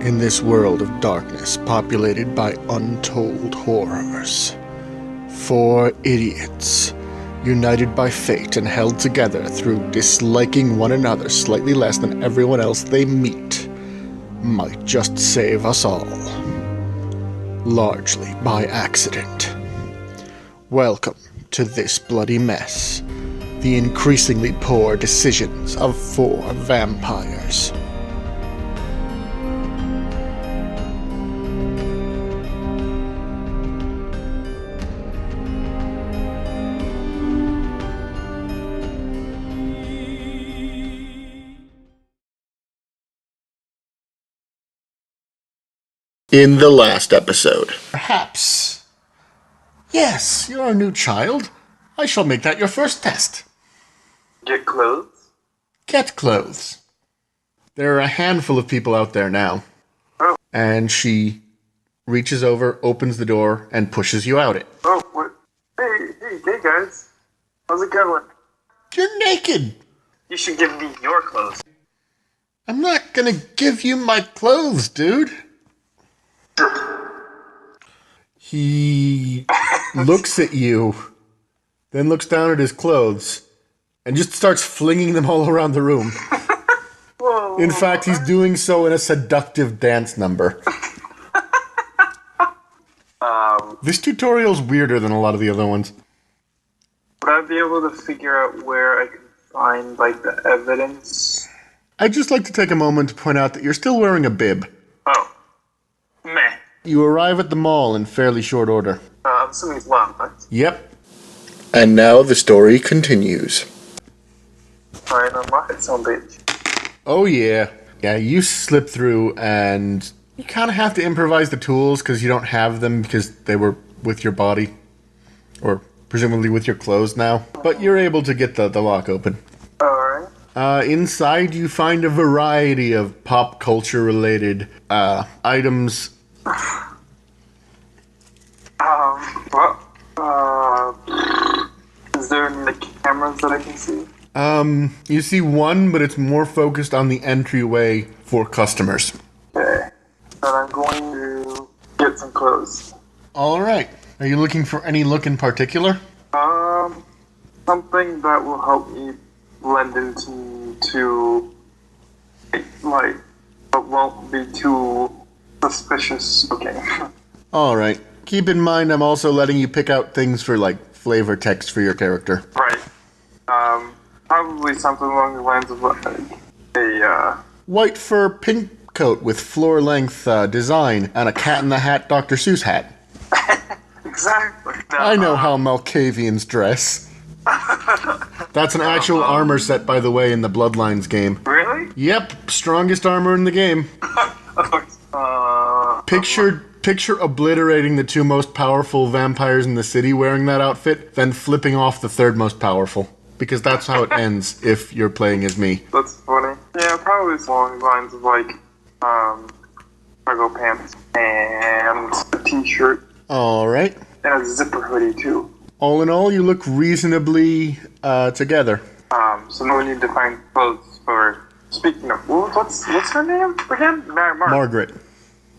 In this world of darkness populated by untold horrors, four idiots, united by fate and held together through disliking one another slightly less than everyone else they meet, might just save us all. Largely by accident. Welcome to This Bloody Mess, the increasingly poor decisions of four vampires. In the last episode. Perhaps. Yes, you're a new child. I shall make that your first test. Get clothes? Get clothes. There are a handful of people out there now. Oh. And she reaches over, opens the door, and pushes you out it. Oh, what? Hey guys. How's it going? You're naked. You should give me your clothes. I'm not gonna give you my clothes, dude. He looks at you, then looks down at his clothes, and just starts flinging them all around the room. Whoa. In fact, he's doing so in a seductive dance number. This tutorial's weirder than a lot of the other ones. Would I be able to figure out where I can find, the evidence? I'd just like to take a moment to point out that you're still wearing a bib. Oh. Meh. You arrive at the mall in fairly short order. I'm assuming it's locked. Yep. And now the story continues. Alright, unlock it, son bitch. Oh yeah. Yeah, you slip through and you kind of have to improvise the tools because you don't have them because they were with your body. Or presumably with your clothes now. But you're able to get the lock open. Alright. Inside you find a variety of pop culture related items. Is there any cameras that I can see? You see one, but it's more focused on the entryway for customers. Okay. Then I'm going to get some clothes. Alright. Are you looking for any look in particular? Something that will help me blend into, but won't be too suspicious looking. Alright. Keep in mind I'm also letting you pick out things for, flavor text for your character. Right. Probably something along the lines of, a, White fur pink coat with floor-length design and a Cat in the Hat Dr. Seuss hat. Exactly. No, I know how Malkavians dress. That's an actual armor set, by the way, in the Bloodlines game. Really? Yep, strongest armor in the game. Picture obliterating the two most powerful vampires in the city wearing that outfit, then flipping off the third most powerful. Because that's how it ends if you're playing as me. That's funny. Yeah, probably along the lines of, cargo pants and a t-shirt. Alright. And a zipper hoodie, too. All in all, you look reasonably together. So no need to find clothes for... Speaking of, what's her name again? Margaret.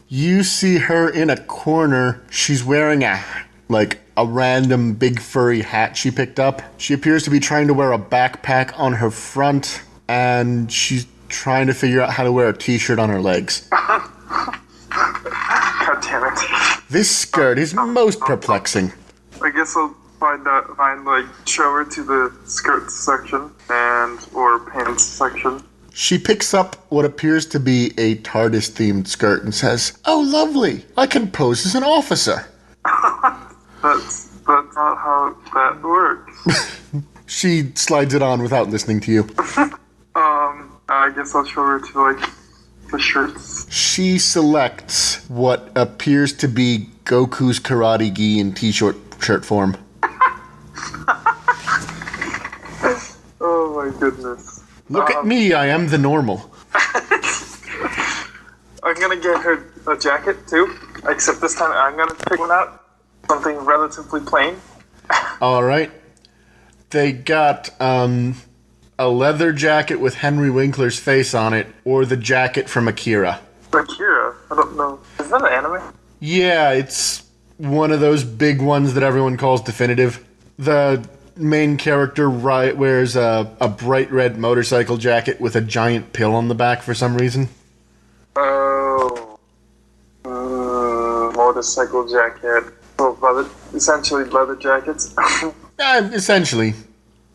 You see her in a corner. She's wearing a random big furry hat she picked up. She appears to be trying to wear a backpack on her front, and she's trying to figure out how to wear a t-shirt on her legs. God damn it. This skirt is most perplexing. I guess I'll show her to the skirt section or pants section. She picks up what appears to be a TARDIS-themed skirt and says, "Oh, lovely! I can pose as an officer." That's not how that works. She slides it on without listening to you. I guess I'll show her to, the shirts. She selects what appears to be Goku's karate gi in t-shirt form. Oh my goodness. Look at me, I am the normal. I'm gonna get her a jacket too, except this time I'm gonna pick one out. Something relatively plain. Alright. They got, a leather jacket with Henry Winkler's face on it, or the jacket from Akira. Akira? I don't know. Is that an anime? Yeah, it's one of those big ones that everyone calls definitive. The main character wears a bright red motorcycle jacket with a giant pill on the back for some reason. Oh. Motorcycle jacket. So essentially leather jackets. Essentially.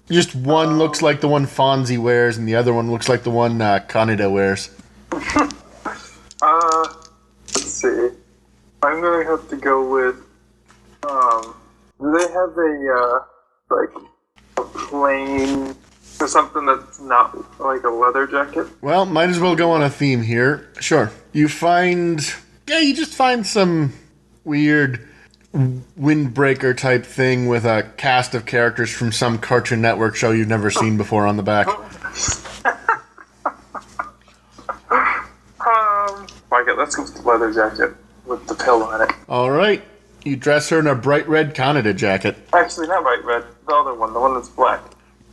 Just one looks like the one Fonzie wears, and the other one looks like the one Kaneda wears. Let's see. I'm gonna have to go with, do they have a plain, or something that's not like a leather jacket? Well, might as well go on a theme here. Sure. You just find some weird windbreaker type thing with a cast of characters from some Cartoon Network show you've never seen before on the back. Okay, let's go with the leather jacket with the pill on it. Alright. You dress her in a bright red Canada jacket. Actually, not bright red. The other one, the one that's black.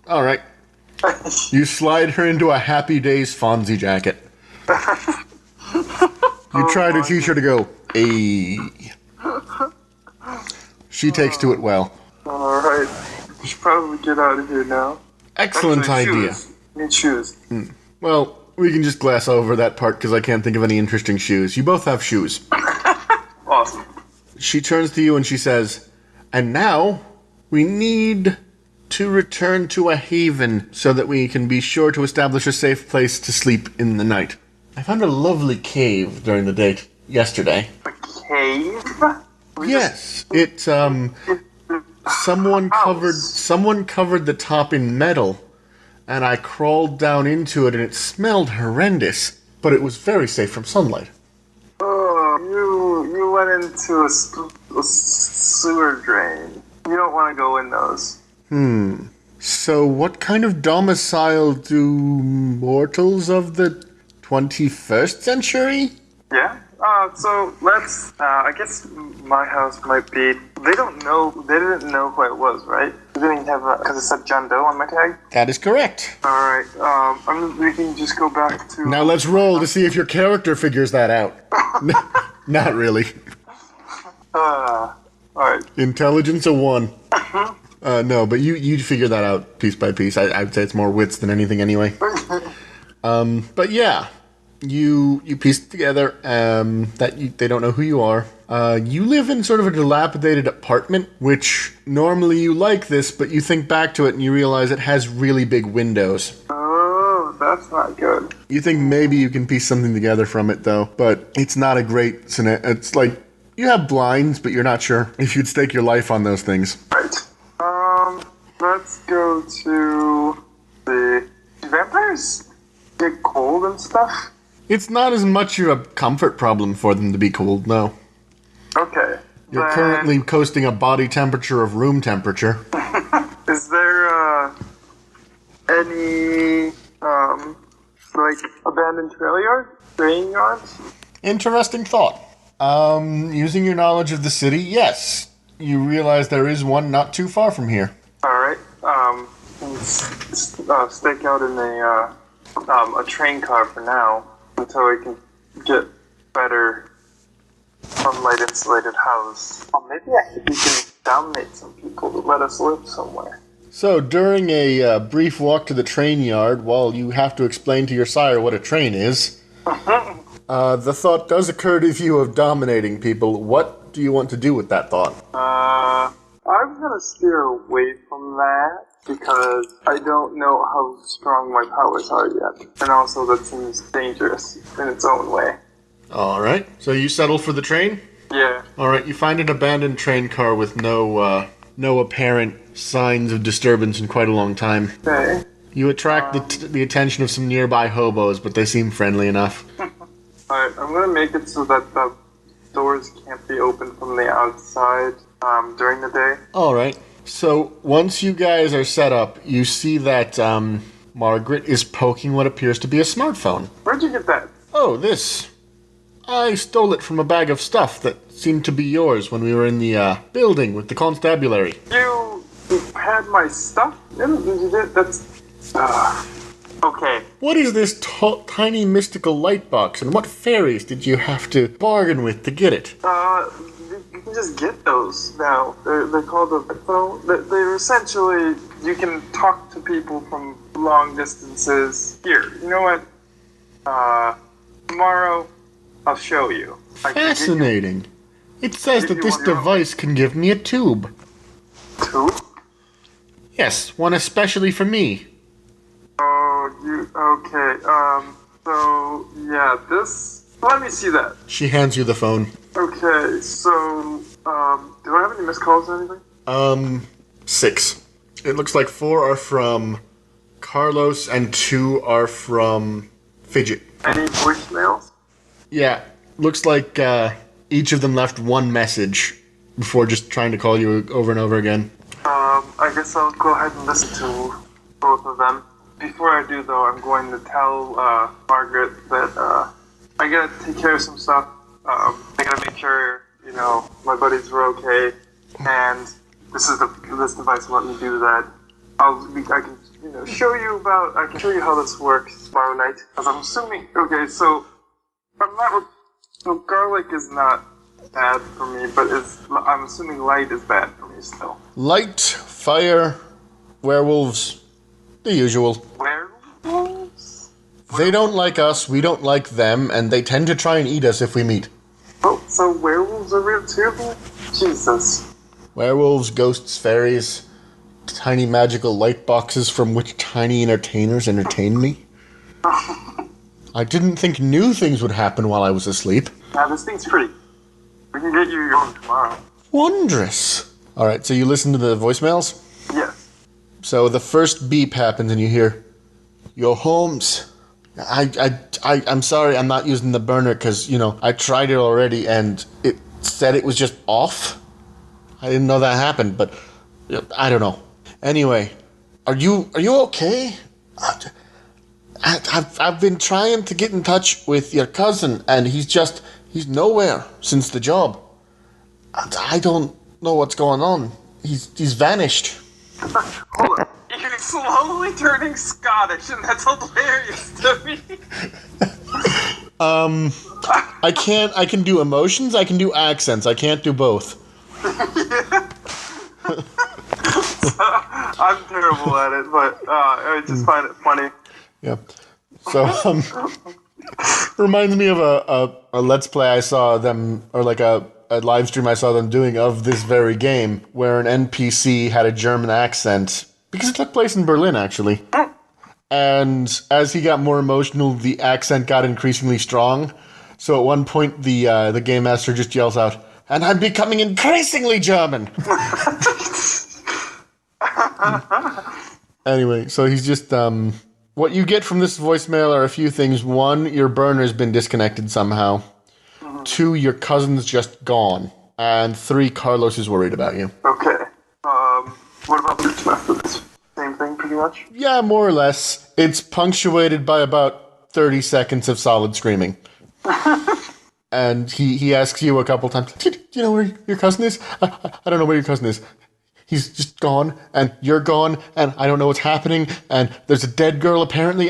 Alright. You slide her into a Happy Days Fonzie jacket. You try to teach her to go, "Ayy." She takes to it well. Alright. We should probably get out of here now. Excellent idea. Shoes. Need shoes. Well, we can just glass over that part because I can't think of any interesting shoes. You both have shoes. Awesome. She turns to you and she says, "And now we need to return to a haven so that we can be sure to establish a safe place to sleep in the night. I found a lovely cave during the date yesterday." A cave? Yes, someone covered the top in metal, and I crawled down into it and it smelled horrendous, but it was very safe from sunlight. Oh, you went into a sewer drain. You don't want to go in those. So what kind of domicile do mortals of the 21st century? Yeah. So let's, I guess my house might be, they didn't know who I was, right? They didn't have because it said John Doe on my tag? That is correct. Alright, we can just go back to... Now let's roll to see if your character figures that out. Not really. Alright. Intelligence a 1. No, but you figure that out piece by piece. I would say it's more wits than anything anyway. But yeah. You piece it together that they don't know who you are. You live in sort of a dilapidated apartment, which normally you like this, but you think back to it and you realize it has really big windows. Oh, that's not good. You think maybe you can piece something together from it, though, but it's not a great scenario. It's like you have blinds, but you're not sure if you'd stake your life on those things. Right. Let's go to the... Do vampires get cold and stuff? It's not as much of a comfort problem for them to be cold, no. Okay. You're currently coasting a body temperature of room temperature. Is there, any, abandoned train yards? Interesting thought. Using your knowledge of the city, yes. You realize there is one not too far from here. Alright, stake out in a train car for now, until we can get better sunlight insulated house. Or maybe we can dominate some people to let us live somewhere. So, during a brief walk to the train yard, while you have to explain to your sire what a train is, the thought does occur to you of dominating people. What do you want to do with that thought? I'm gonna steer away from that, because I don't know how strong my powers are yet. And also that seems dangerous in its own way. Alright, so you settle for the train? Yeah. Alright, you find an abandoned train car with no apparent signs of disturbance in quite a long time. Okay. You attract the attention of some nearby hobos, but they seem friendly enough. Alright, I'm gonna make it so that the doors can't be opened from the outside during the day. Alright. So, once you guys are set up, you see that Margaret is poking what appears to be a smartphone. Where'd you get that? Oh, this. I stole it from a bag of stuff that seemed to be yours when we were in the building with the constabulary. You had my stuff? That's... Okay. What is this tiny mystical light box, and what fairies did you have to bargain with to get it? You can just get those now. They're called a phone. They're essentially, you can talk to people from long distances. Here, you know what? Tomorrow, I'll show you. Fascinating. It says that this device can give me a tube. Tube? Yes, one especially for me. Okay, so, yeah, let me see that. She hands you the phone. Okay, so, do I have any missed calls or anything? 6. It looks like 4 are from Carlos and 2 are from Fidget. Any voicemails? Yeah, looks like, each of them left one message before just trying to call you over and over again. I guess I'll go ahead and listen to both of them. Before I do, though, I'm going to tell Margaret that I gotta take care of some stuff. I gotta make sure, my buddies were okay, and this device will let me do that. I can show you how this works tomorrow night. Because I'm assuming, okay, so garlic is not bad for me, but I'm assuming light is bad for me still. Light, fire, werewolves, the usual. Werewolves? They don't like us, we don't like them, and they tend to try and eat us if we meet. Oh, so werewolves are real too? Jesus. Werewolves, ghosts, fairies, tiny magical light boxes from which tiny entertainers entertain me. I didn't think new things would happen while I was asleep. Yeah, this thing's free. We can get you your own tomorrow. Wondrous. Alright, so you listen to the voicemails? Yes. So the first beep happens and you hear, "Yo, Holmes, I'm sorry I'm not using the burner because, I tried it already and it said it was just off. I didn't know that happened, but I don't know. Anyway, are you okay? I've been trying to get in touch with your cousin and he's nowhere since the job. I don't know what's going on. He's vanished." Hold on. You're slowly turning Scottish, and that's hilarious to me. I can do emotions, I can do accents, I can't do both. I'm terrible at it, but I just find it funny. Yeah. So, reminds me of a Let's Play I saw them, or like a live stream I saw them doing of this very game, where an NPC had a German accent, because it took place in Berlin, actually. And as he got more emotional, the accent got increasingly strong. So at one point, the game master just yells out, "And I'm becoming increasingly German!" Anyway, so he's just, what you get from this voicemail are a few things. 1, your burner's been disconnected somehow. 2, your cousin's just gone. And 3, Carlos is worried about you. Okay. What about the rest of this? Same thing, pretty much? Yeah, more or less. It's punctuated by about 30 seconds of solid screaming. And he asks you a couple times, "Do you know where your cousin is? I don't know where your cousin is. He's just gone, and you're gone, and I don't know what's happening, and there's a dead girl apparently.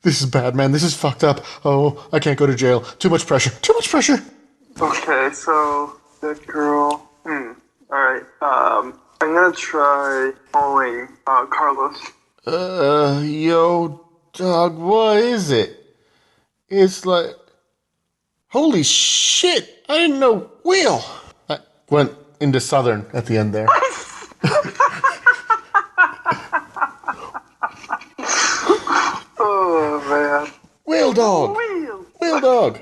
This is bad, man. This is fucked up. Oh, I can't go to jail. Too much pressure. Too much pressure." Okay, so, dead girl. Alright, I'm gonna try calling, Carlos. Yo, dog, what is it? It's like, holy shit, I didn't know Will. I went into Southern at the end there. Oh, man. Will dog. Will dog.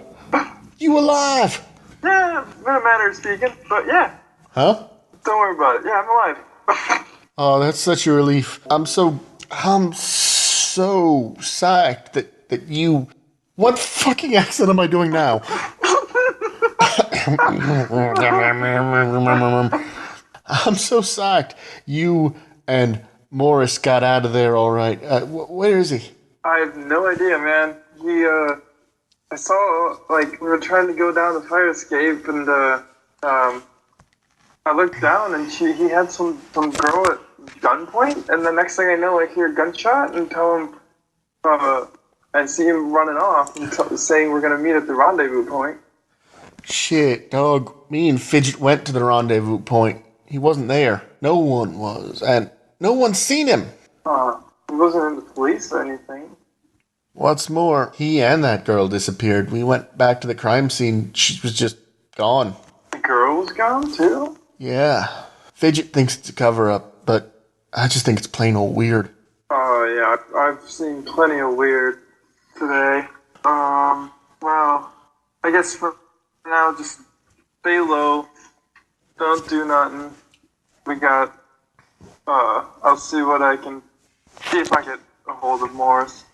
You alive? Yeah, in a manner of speaking, but yeah. Huh? Don't worry about it. Yeah, I'm alive. Oh, that's such a relief. I'm so psyched that you... What fucking accent am I doing now? I'm so psyched. You and Morris got out of there all right. Where is he? I have no idea, man. I saw, we were trying to go down the fire escape, and, I looked down, and he had some girl at gunpoint, and the next thing I know, I hear a gunshot and tell him, I see him running off and saying we're going to meet at the rendezvous point. Shit, dog. Me and Fidget went to the rendezvous point. He wasn't there. No one was. And no one's seen him. He wasn't in the police or anything. What's more, he and that girl disappeared. We went back to the crime scene. She was just gone. The girl was gone, too? Yeah. Fidget thinks it's a cover-up, but I just think it's plain old weird. Oh, yeah. I've seen plenty of weird today. Well, I guess for now, just stay low. Don't do nothing. We got, I'll see if I get a hold of Morris.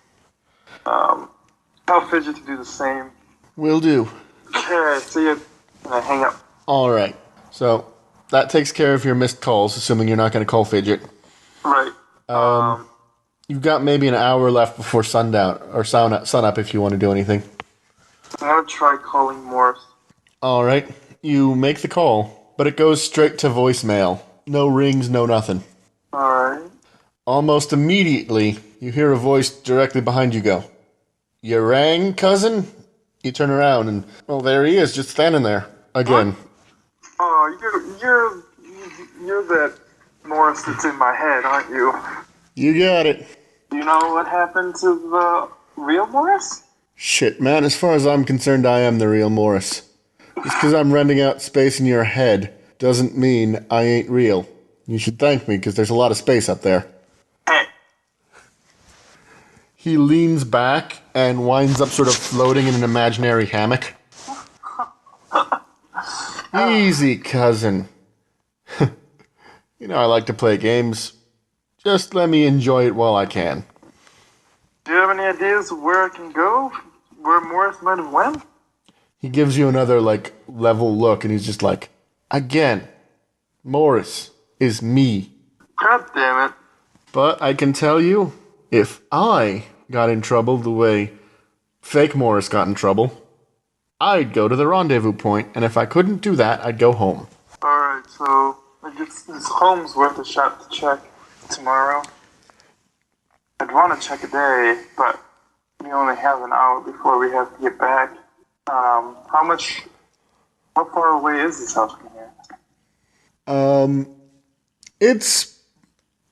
Tell Fidget to do the same. Will do. Okay, see you. And I hang up. Alright, so that takes care of your missed calls, assuming you're not going to call Fidget. Right. You've got maybe an hour left before sundown, or sunup if you want to do anything. I'm going to try calling Morris. Alright, you make the call, but it goes straight to voicemail. No rings, no nothing. Alright. Almost immediately, you hear a voice directly behind you go, "You rang, cousin?" You turn around and, well, there he is, just standing there. Again. What? Oh, you're that Morris that's in my head, aren't you? You got it. Do you know what happened to the real Morris? Shit, man, as far as I'm concerned, I am the real Morris. Just because I'm renting out space in your head doesn't mean I ain't real. You should thank me, because there's a lot of space up there. Hey. He leans back and winds up sort of floating in an imaginary hammock. Easy, cousin. You know I like to play games. Just let me enjoy it while I can. Do you have any ideas of where I can go? Where Morris might have went? He gives you another, level look, and he's just like, again, Morris is me. God damn it. But I can tell you, if I got in trouble the way fake Morris got in trouble, I'd go to the rendezvous point, and if I couldn't do that, I'd go home. Alright, so I guess this home's worth a shot to check tomorrow. I'd want to check a day, but we only have an hour before we have to get back. How far away is this house from here? It's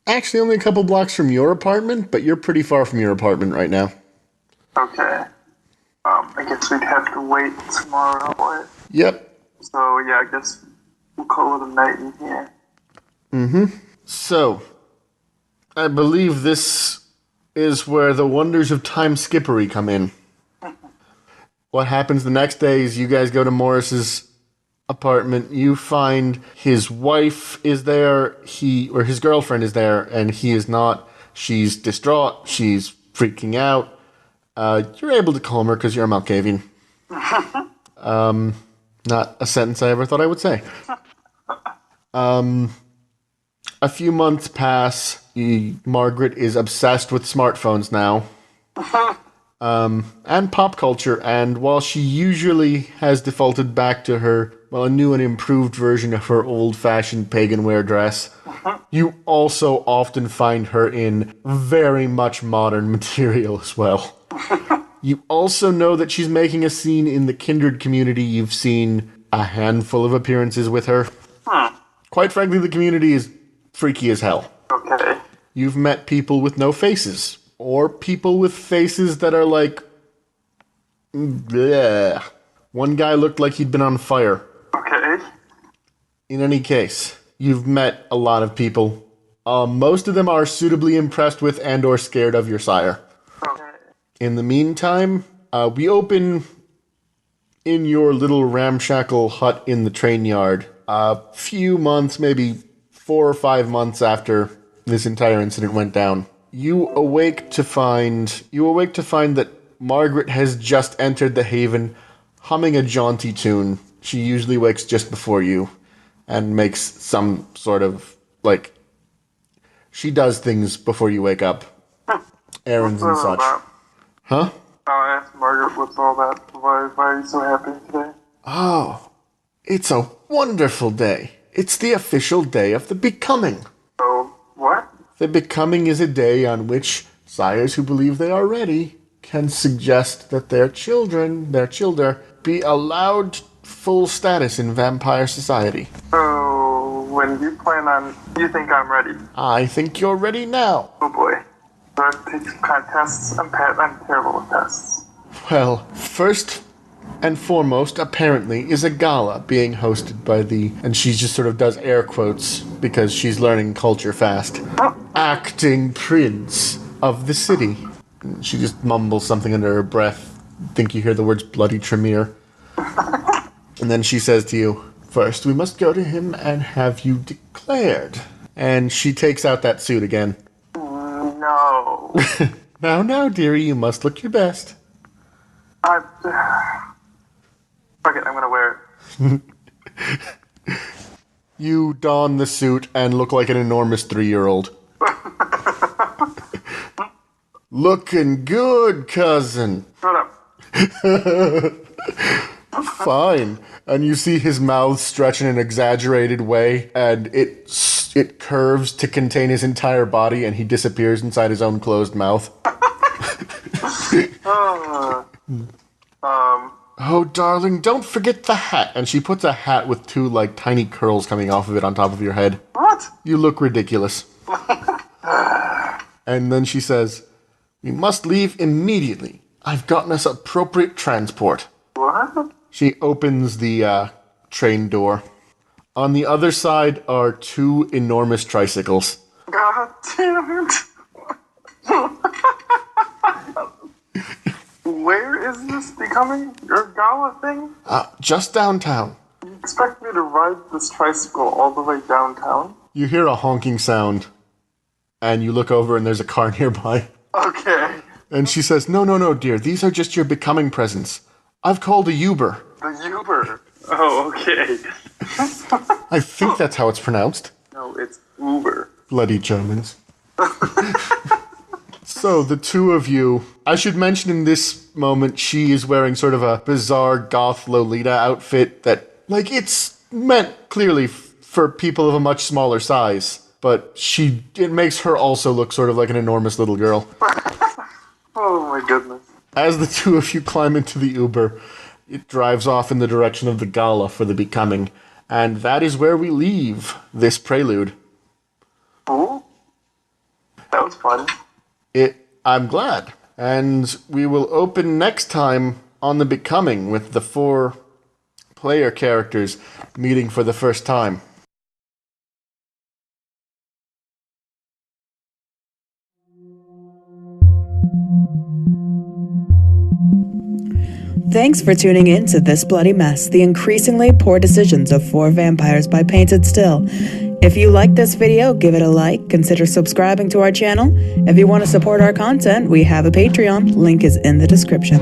actually only a couple blocks from your apartment, but you're pretty far from your apartment right now. Okay. I guess we'd have to wait tomorrow. Right? Yep. So, yeah, I guess we'll call it a night in here. Mm-hmm. So, I believe this is where the wonders of time skippery come in. What happens the next day is you guys go to Morris's apartment. You find his wife is there, his girlfriend is there, and he is not. She's distraught. She's freaking out. You're able to calm her because you're a Malkavian. Not a sentence I ever thought I would say. A few months pass. Margaret is obsessed with smartphones now. And pop culture, and while she usually has defaulted back to her, a new and improved version of her old-fashioned pagan wear dress, you also often find her in very much modern material as well. You also know that she's making a scene in the kindred community. You've seen a handful of appearances with her. Quite frankly, the community is freaky as hell. Okay. You've met people with no faces. Or people with faces that are like... bleh. One guy looked like he'd been on fire. Okay. In any case, you've met a lot of people. Most of them are suitably impressed with and or scared of your sire. Okay. In the meantime, we open in your little ramshackle hut in the train yard a few months, maybe 4 or 5 months after this entire incident went down. You awake to find that Margaret has just entered the haven, humming a jaunty tune. She usually wakes just before you, and makes some sort of, she does things before you wake up. Errands and such. Huh? I asked Margaret what's all that. Why are you so happy today? Oh, it's a wonderful day. It's the official day of the becoming. Oh, what? The becoming is a day on which sires who believe they are ready can suggest that their children, be allowed full status in vampire society. So, when do you think I'm ready? I think you're ready now. Oh boy. Do I have to take some kind of tests? I'm terrible with tests. Well, first and foremost, apparently, is a gala being hosted by and she just sort of does air quotes because she's learning culture fast. Acting prince of the city. She just mumbles something under her breath. I think you hear the words bloody Tremere. And then she says to you, first we must go to him and have you declared. And she takes out that suit again. No. Now, dearie, you must look your best. Fuck it, I'm gonna wear it. You don the suit and look like an enormous 3-year-old. Looking good, cousin. Shut up. Fine. And you see his mouth stretch in an exaggerated way, and it curves to contain his entire body, and he disappears inside his own closed mouth. Oh, darling, don't forget the hat. And she puts a hat with 2, tiny curls coming off of it on top of your head. What? You look ridiculous. And then she says, we must leave immediately. I've gotten us appropriate transport. What? She opens the train door. On the other side are 2 enormous tricycles. God damn it. Where is this becoming your gala thing? Just downtown. You expect me to ride this tricycle all the way downtown? You hear a honking sound, and you look over and there's a car nearby. Okay. And she says, no, dear, these are just your becoming presents. I've called a Uber. The Uber? Oh, okay. I think that's how it's pronounced. No, it's Uber. Bloody Germans. So, the 2 of you, I should mention in this moment, she is wearing sort of a bizarre goth Lolita outfit that, it's meant clearly for people of a much smaller size, but it makes her also look sort of like an enormous little girl. Oh my goodness. As the 2 of you climb into the Uber, it drives off in the direction of the gala for the becoming, and that is where we leave this prelude. Cool. That was fun. I'm glad. And we will open next time on the becoming with the 4 player characters meeting for the first time. Thanks for tuning in to This Bloody Mess, the increasingly poor decisions of 4 vampires by Painted Still. If you like this video, give it a like, consider subscribing to our channel. If you want to support our content, we have a Patreon, link is in the description.